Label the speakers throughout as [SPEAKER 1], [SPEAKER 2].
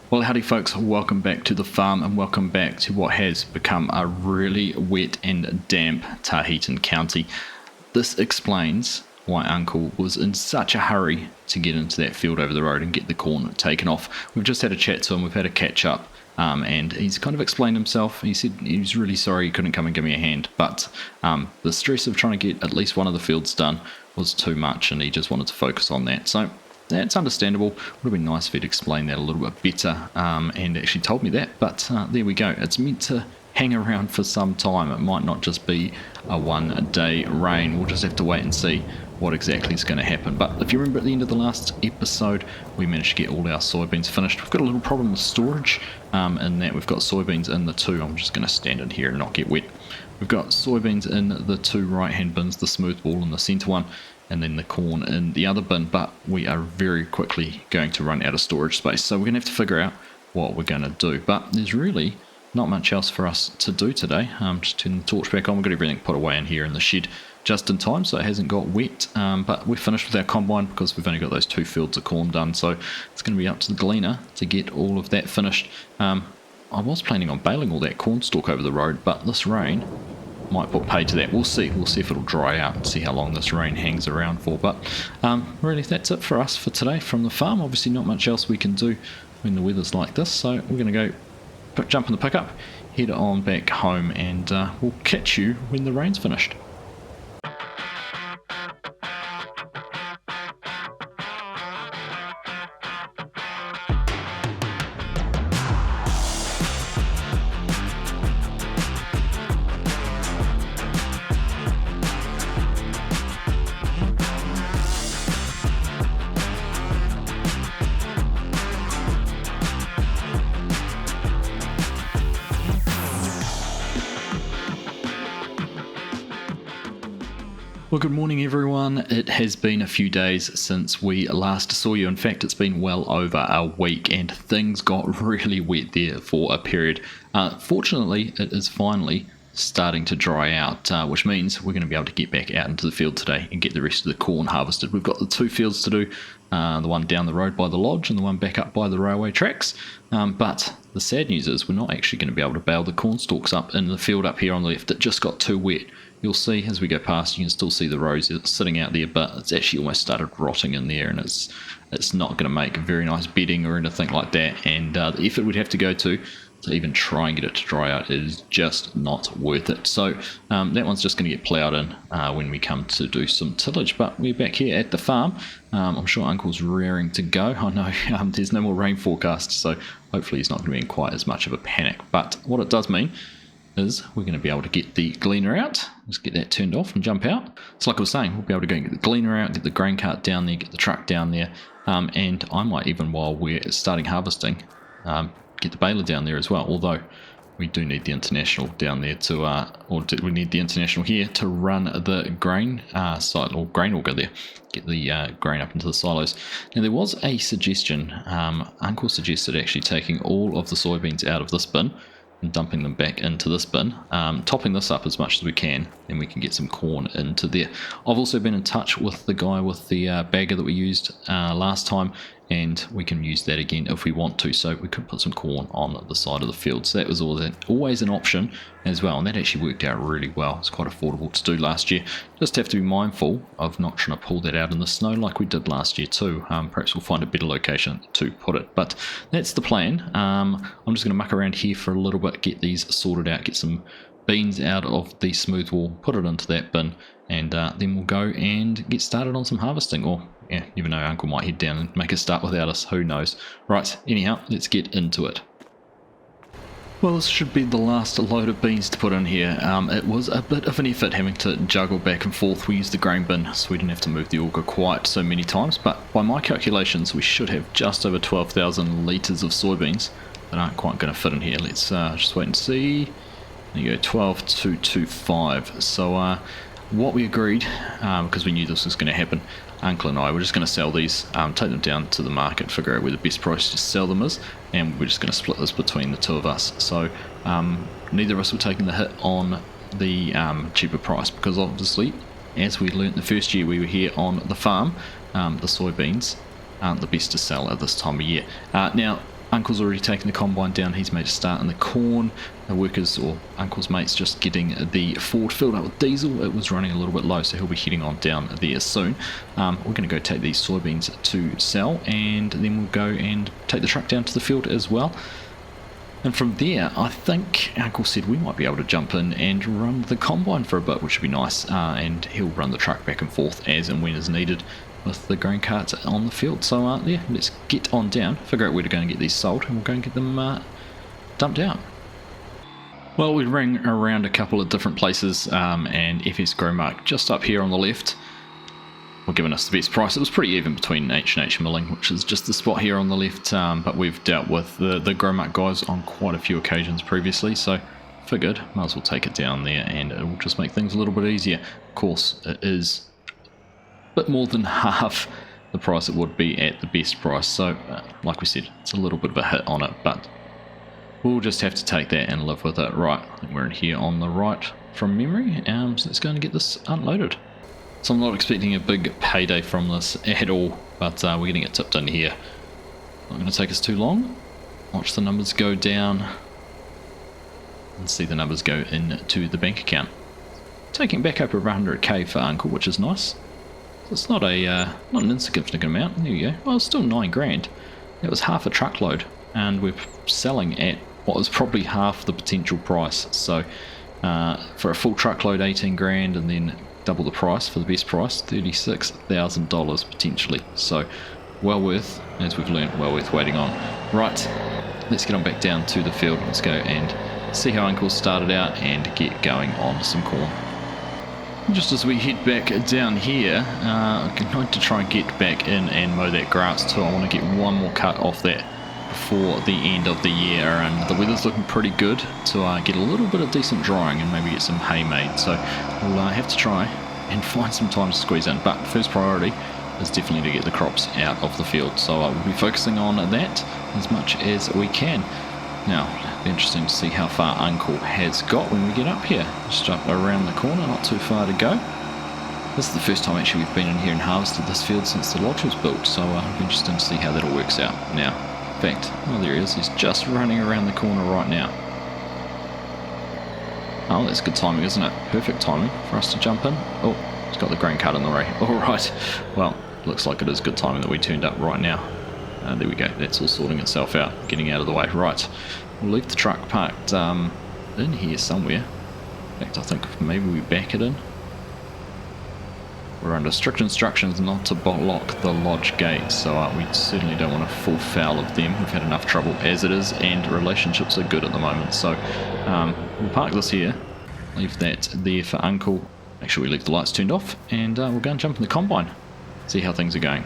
[SPEAKER 1] Well, howdy folks, welcome back to the farm and welcome back to what has become a really wet and damp Taheton County. This explains why Uncle was in such a hurry to get into that field over the road and get the corn taken off. We've just had a chat to him, we've had a catch up, and he's kind of explained himself. He said he was really sorry he couldn't come and give me a hand, but the stress of trying to get at least one of the fields done was too much and he just wanted to focus on that. So that's understandable. Would have been nice if he'd explained that a little bit better and actually told me that, but there we go. It's meant to hang around for some time. It might not just be a one-day rain. We'll just have to wait and see what exactly is going to happen. But if you remember at the end of the last episode, we managed to get all our soybeans finished. We've got a little problem with storage in that we've got soybeans in the two. I'm just going to stand in here and not get wet. We've got soybeans in the two right-hand bins, the smooth ball in the centre one, and then the corn in the other bin, but we are very quickly going to run out of storage space, so we're going to have to figure out what we're going to do. But there's really not much else for us to do today. Just turn the torch back on. We've got everything put away in here in the shed just in time so it hasn't got wet, but we're finished with our combine because we've only got those 2 fields of corn done, so it's going to be up to the gleaner to get all of that finished. I was planning on baling all that corn stalk over the road, but this rain might put paid to that. We'll see if it'll dry out and see how long this rain hangs around for. But really that's it for us for today from the farm. Obviously not much else we can do when the weather's like this, so we're going to go jump in the pickup, head on back home, and we'll catch you when the rain's finished. Well, good morning everyone. It has been a few days since we last saw you. In fact, it's been well over a week and things got really wet there for a period. Fortunately, it is finally starting to dry out, which means we're going to be able to get back out into the field today and get the rest of the corn harvested. We've got the 2 fields to do, the one down the road by the lodge and the one back up by the railway tracks. But the sad news is we're not actually going to be able to bale the corn stalks up in the field up here on the left. It just got too wet. You'll see as we go past, you can still see the rows sitting out there, but it's actually almost started rotting in there, and it's not going to make very nice bedding or anything like that. And the effort we'd have to go to even try and get it to dry out is just not worth it. So that one's just going to get ploughed in when we come to do some tillage. But we're back here at the farm. I'm sure Uncle's raring to go. I know there's no more rain forecast, so hopefully he's not going to be in quite as much of a panic. But what it does mean is we're going to be able to get the gleaner out. Let's get that turned off and jump out. So like I was saying, we'll be able to go and get the gleaner out, get the grain cart down there, get the truck down there, and I might even, while we're starting harvesting, get the baler down there as well, although we do need the international down there to, we need the international here to run the grain site, or grain auger there, get the grain up into the silos. Now there was a suggestion, Uncle suggested actually taking all of the soybeans out of this bin and dumping them back into this bin, topping this up as much as we can, then we can get some corn into there. I've also been in touch with the guy with the bagger that we used last time, and we can use that again if we want to, so we could put some corn on the side of the field. So that was always an option as well, and that actually worked out really well. It's quite affordable to do last year. Just have to be mindful of not trying to pull that out in the snow like we did last year too. Perhaps we'll find a better location to put it, but that's the plan. I'm just going to muck around here for a little bit, get these sorted out, get some beans out of the smooth wall, put it into that bin, and then we'll go and get started on some harvesting. Or yeah, even though Uncle might head down and make a start without us, who knows. Right, anyhow, let's get into it. Well, this should be the last load of beans to put in here. It was a bit of an effort having to juggle back and forth. We used the grain bin, so we didn't have to move the auger quite so many times, but by my calculations we should have just over 12,000 litres of soybeans that aren't quite going to fit in here. Let's just wait and see. There you go, 12,225. So what we agreed, because we knew this was going to happen, Uncle and I were just going to sell these, take them down to the market, figure out where the best price to sell them is, and we're just going to split this between the 2 of us. So neither of us were taking the hit on the cheaper price, because obviously, as we learnt the first year we were here on the farm, the soybeans aren't the best to sell at this time of year. Now, Uncle's already taken the combine down. He's made a start in the corn. The workers, or Uncle's mates, just getting the Ford filled up with diesel. It was running a little bit low, so he'll be heading on down there soon. We're going to go take these soybeans to sell, and then we'll go and take the truck down to the field as well. And from there, I think Uncle said we might be able to jump in and run the combine for a bit, which would be nice. And he'll run the truck back and forth as and when is needed with the grain carts on the field. So yeah, let's get on down, figure out where to go and get these sold, and we'll go and get them dumped out. Well, we rang around a couple of different places, and FS Growmark just up here on the left were giving us the best price. It was pretty even between H&H Milling, which is just the spot here on the left, but we've dealt with the Growmark guys on quite a few occasions previously, so figured might as well take it down there, and it will just make things a little bit easier. Of course, it is bit more than half the price it would be at the best price, so like we said, it's a little bit of a hit on it, but we'll just have to take that and live with it. Right, I think we're in here on the right from memory, so let's go and get this unloaded. So I'm not expecting a big payday from this at all, but we're getting it tipped in here. Not going to take us too long. Watch the numbers go down and see the numbers go into the bank account. Taking back up over 100k for Uncle, which is nice. It's not an insignificant amount. There you go. Well, it's still 9 grand. That was half a truckload, and we're selling at what was probably half the potential price. So for a full truckload, 18 grand, and then double the price for the best price, $36,000 potentially. So well worth, as we've learned, well worth waiting on. Right, let's get on back down to the field. Let's go and see how Uncle started out and get going on some corn. Just as we head back down here, I'm going to try and get back in and mow that grass too. I want to get one more cut off that before the end of the year, and the weather's looking pretty good to get a little bit of decent drying and maybe get some hay made. So we'll have to try and find some time to squeeze in, but first priority is definitely to get the crops out of the field. So we'll be focusing on that as much as we can. Now, it'll be interesting to see how far Uncle has got when we get up here. Just up around the corner, not too far to go. This is the first time actually we've been in here and harvested this field since the lodge was built, so it'll be interesting to see how that all works out. Now, in fact, oh, there he is. He's just running around the corner right now. Oh, that's good timing, isn't it? Perfect timing for us to jump in. Oh, he's got the grain cart in the way. All right. Well, looks like it is good timing that we turned up right now. There we go, that's all sorting itself out, getting out of the way. Right, we'll leave the truck parked in here somewhere. In fact, I think maybe we back it in. We're under strict instructions not to block the lodge gate, so we certainly don't want to fall foul of them. We've had enough trouble as it is, and relationships are good at the moment. So we'll park this here, leave that there for Uncle. Make sure we leave the lights turned off, and we'll go and jump in the combine, see how things are going.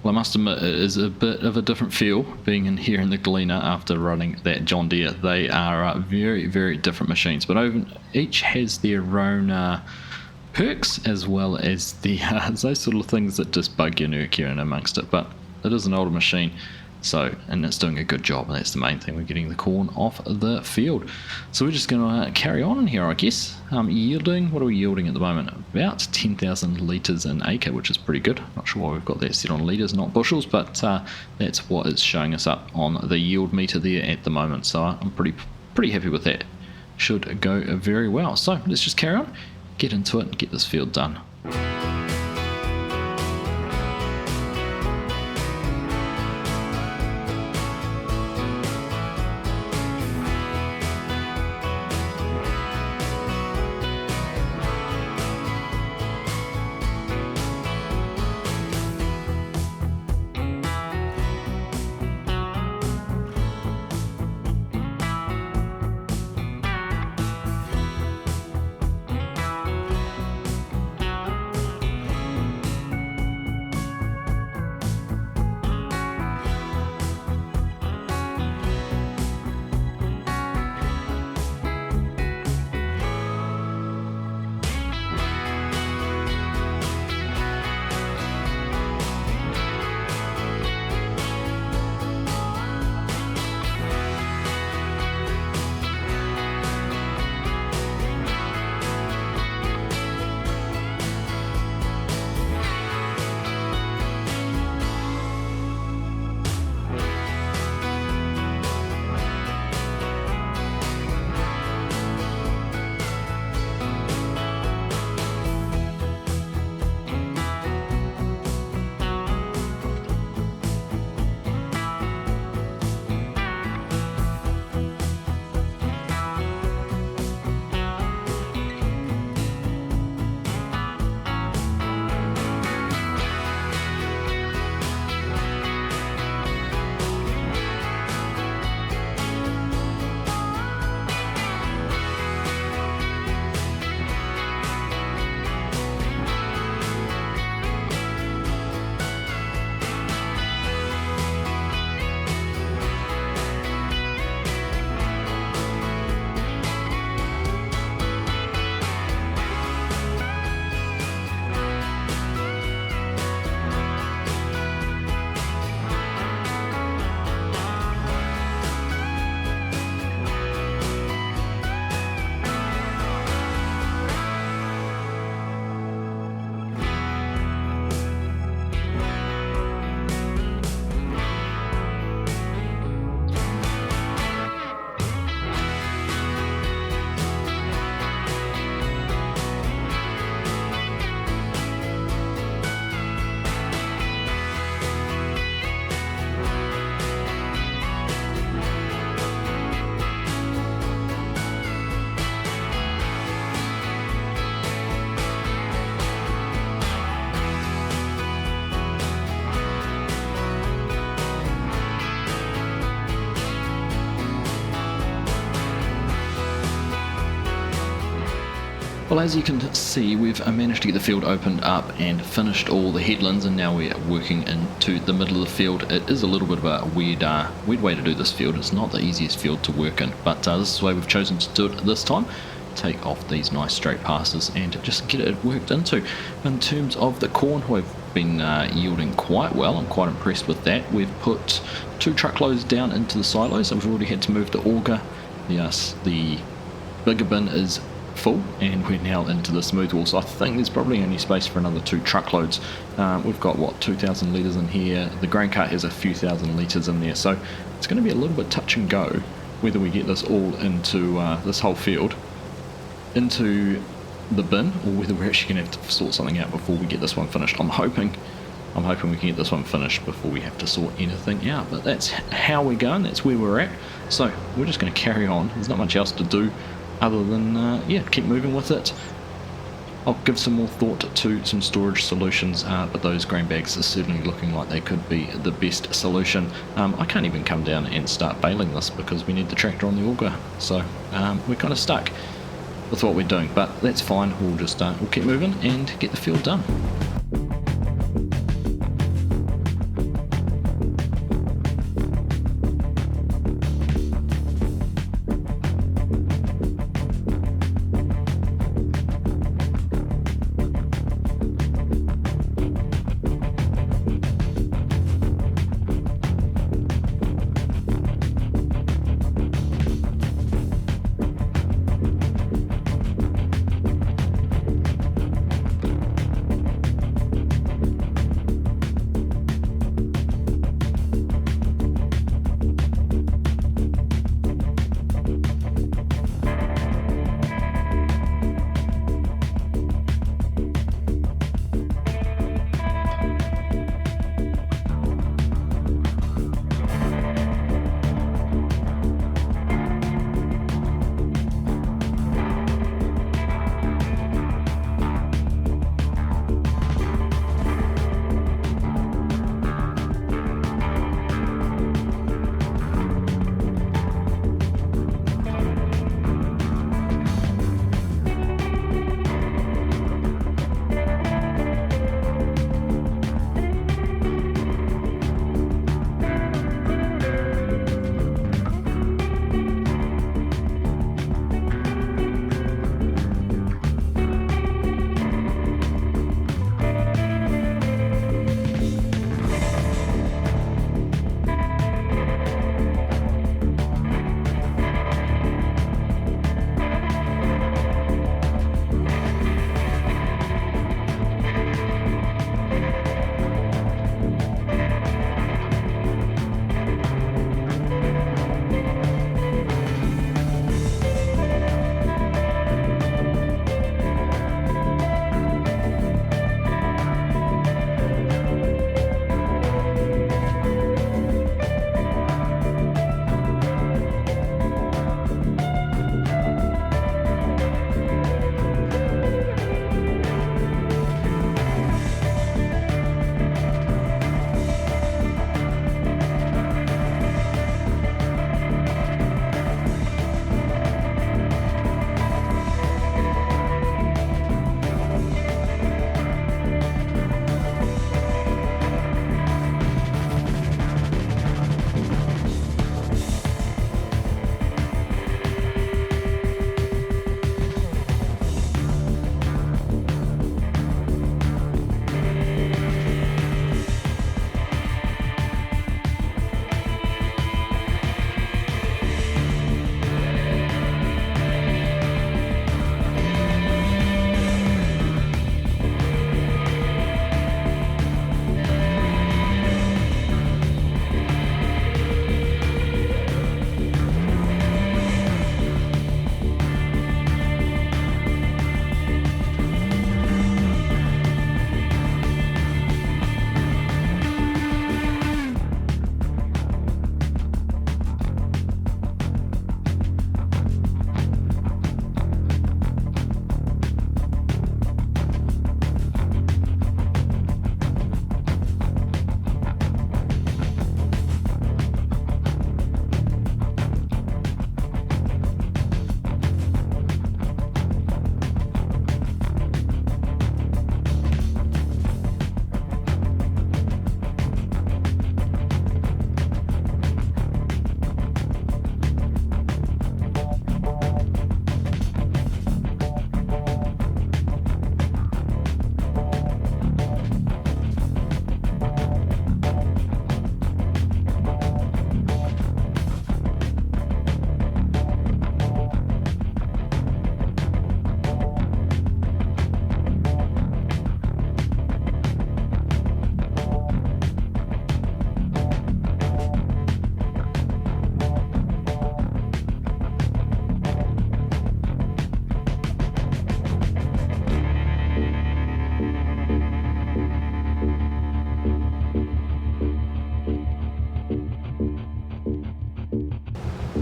[SPEAKER 1] Well, I must admit, it is a bit of a different feel being in here in the Gleaner after running that John Deere. They are very, very different machines, but each has their own perks, as well as the those sort of things that just bug your nerve here and amongst it. But it is an older machine, so, and it's doing a good job, and that's the main thing. We're getting the corn off the field. So we're just going to carry on in here, I guess. Yielding, what are we yielding at the moment? About 10,000 litres an acre, which is pretty good. Not sure why we've got that set on litres, not bushels, but that's what it's showing us up on the yield meter there at the moment. So I'm pretty happy with that. Should go very well. So let's just carry on, get into it, and get this field done. Well, as you can see, we've managed to get the field opened up and finished all the headlands, and now we're working into the middle of the field. It is a little bit of a weird way to do this field. It's not the easiest field to work in, but this is the way we've chosen to do it this time. Take off these nice straight passes and just get it worked into. In terms of the corn, we've been yielding quite well. I'm quite impressed with that. We've put 2 truckloads down into the silos, and we've already had to move the auger. Yes, the bigger bin is full, and we're now into the smooth wall, so I think there's probably only space for another 2 truckloads. We've got 2,000 litres in here. The grain cart has a few thousand litres in there, so it's going to be a little bit touch and go whether we get this all into this whole field into the bin, or whether we're actually going to have to sort something out before we get this one finished. I'm hoping we can get this one finished before we have to sort anything out, but that's how we're going, that's where we're at. So we're just going to carry on. There's not much else to do other than keep moving with it. I'll give some more thought to some storage solutions, but those grain bags are certainly looking like they could be the best solution. I can't even come down and start baling this because we need the tractor on the auger, so we're kind of stuck with what we're doing, but that's fine. We'll just we'll keep moving and get the field done.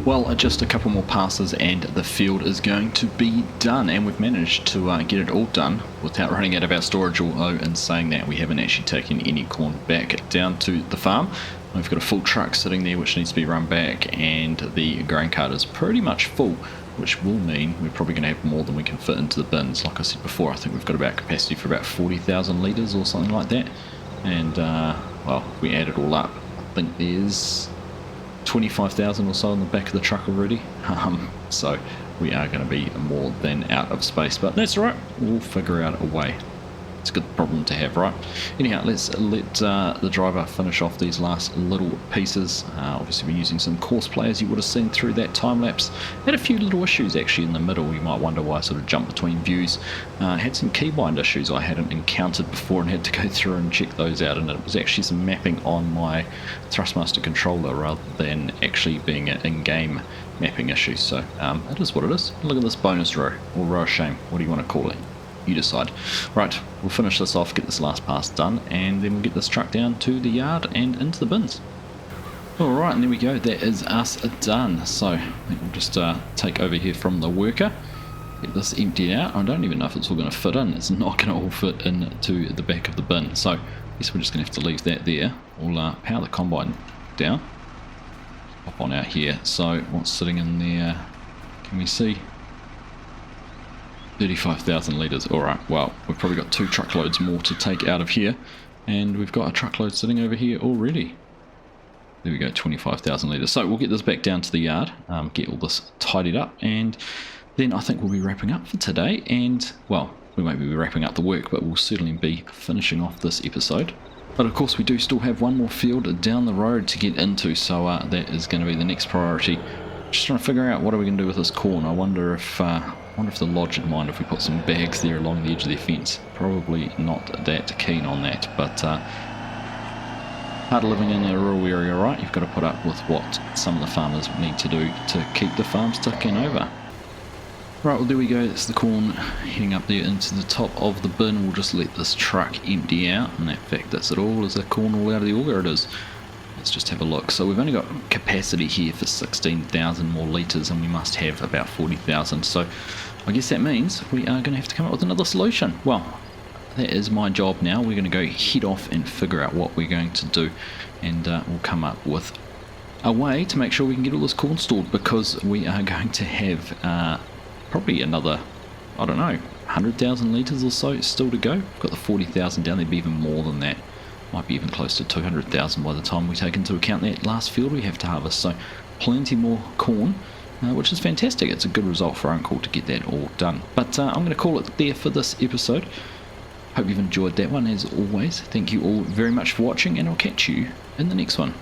[SPEAKER 1] Well, just a couple more passes and the field is going to be done, and we've managed to get it all done without running out of our storage, although in saying that we haven't actually taken any corn back down to the farm. We've got a full truck sitting there which needs to be run back, and the grain cart is pretty much full, which will mean we're probably going to have more than we can fit into the bins. Like I said before, I think we've got about capacity for about 40,000 litres or something like that, and well, if we add it all up, I think there's 25,000 or so on the back of the truck already, so we are going to be more than out of space, but that's alright, we'll figure out a way. It's a good problem to have, right? Anyhow, let's let the driver finish off these last little pieces. Obviously we're using some course play, as you would have seen through that time lapse. Had a few little issues actually in the middle. You might wonder why I sort of jumped between views. Had some keybind issues I hadn't encountered before and had to go through and check those out, and it was actually some mapping on my Thrustmaster controller rather than actually being an in-game mapping issue. So it is what it is. Look at this bonus row, or row of shame, what do you want to call it? You decide. Right, we'll finish this off, get this last pass done, and then we'll get this truck down to the yard and into the bins. Alright, and there we go, that is us done. So I think we'll just take over here from the worker, get this emptied out. I don't even know if it's all going to fit in. It's not going to all fit into the back of the bin, so I guess we're just going to have to leave that there. We'll power the combine down, pop on out here. So what's sitting in there, can we see? 35,000 litres. Alright, well, we've probably got 2 truckloads more to take out of here, and we've got a truckload sitting over here already. There we go, 25,000 litres. So we'll get this back down to the yard, get all this tidied up, and then I think we'll be wrapping up for today. And, well, we won't be wrapping up the work, but we'll certainly be finishing off this episode. But of course we do still have one more field down the road to get into, so that is going to be the next priority. Just trying to figure out what are we going to do with this corn. I wonder if the lodge would mind if we put some bags there along the edge of their fence. Probably not that keen on that, but hard living in a rural area, right? You've got to put up with what some of the farmers need to do to keep the farms ticking over. Right, well there we go, that's the corn heading up there into the top of the bin. We'll just let this truck empty out, and in fact that's it all. Is the corn all out of the auger? It is. Let's just have a look. So we've only got capacity here for 16,000 more litres, and we must have about 40,000. So I guess that means we are going to have to come up with another solution. Well, that is my job now. We're going to go head off and figure out what we're going to do, and we'll come up with a way to make sure we can get all this corn stored, because we are going to have probably another, I don't know, 100,000 litres or so still to go. We've got the 40,000 down, there'd be even more than that. Might be even close to 200,000 by the time we take into account that last field we have to harvest. So plenty more corn, which is fantastic. It's a good result for Uncle to get that all done. But I'm going to call it there for this episode. Hope you've enjoyed that one as always. Thank you all very much for watching, and I'll catch you in the next one.